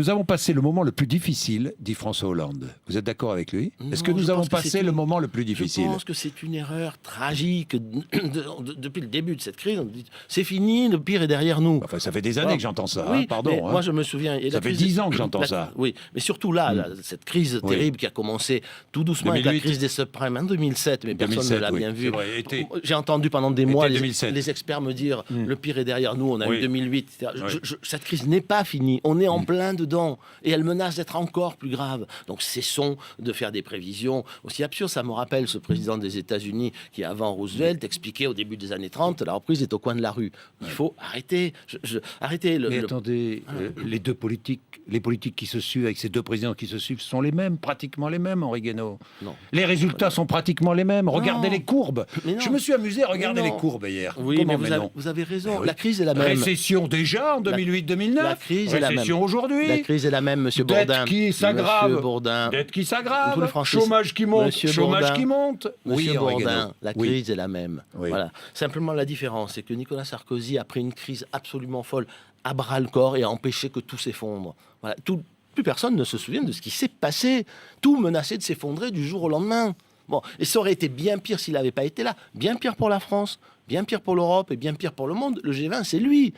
Nous avons passé le moment le plus difficile, dit François Hollande. Vous êtes d'accord avec lui? Est-ce que Non, nous je avons pense que passé le moment le plus Je difficile? pense que c'est une erreur tragique depuis le début de cette crise. On dit, c'est fini, le pire est derrière nous. Enfin, ça fait des années que j'entends ça, Oui, hein, pardon. mais hein. moi je me souviens. Et Ça la fait crise- 10 ans que j'entends la- ça. Oui, mais surtout là, cette crise Oui. terrible qui a commencé tout doucement avec la 2008. crise des subprimes en 2007, mais personne 2007, ne l'a oui. bien C'est vu. vrai, J'ai entendu pendant des mois 2007. les experts me dire le pire est derrière nous, on a Oui. eu 2008. etc. Oui. Cette crise n'est pas finie, on est en plein dedans et elle menace d'être encore plus grave. Donc cessons de faire des prévisions aussi absurdes. Ça me rappelle ce président des États-Unis qui, avant Roosevelt, expliquait au début des années 30, la reprise est au coin de la rue. Il faut arrêter. Arrêter Mais attendez, les politiques qui se suivent avec ces deux présidents qui se suivent sont les mêmes, pratiquement les mêmes, Henri Guénaud. Non. Les résultats sont pratiquement les mêmes. Regardez les courbes. Mais non. Je me suis amusé à regarder Mais les non. courbes hier. Oui, Comment, mais non vous avez raison. Eh oui. La crise est la même. Récession déjà en 2008-2009. La crise est la même. Récession aujourd'hui. La crise est la même, Monsieur Dette Bourdin. qui s'aggrave. Monsieur Bourdin. Dette qui Tous les s'aggrave. Français- Chômage qui monte. Monsieur Chômage Bourdin. qui monte. Monsieur Henri Guénaud. Bourdin, la Oui. crise est la même. Oui. Voilà. Simplement, la différence, c'est que Nicolas Sarkozy a pris une crise absolument folle à bras le corps et a empêché que tout s'effondre. Voilà. Plus personne ne se souvient de ce qui s'est passé. Tout menaçait de s'effondrer du jour au lendemain. Bon, et ça aurait été bien pire s'il n'avait pas été là. Bien pire pour la France, bien pire pour l'Europe et bien pire pour le monde. Le G20, c'est lui.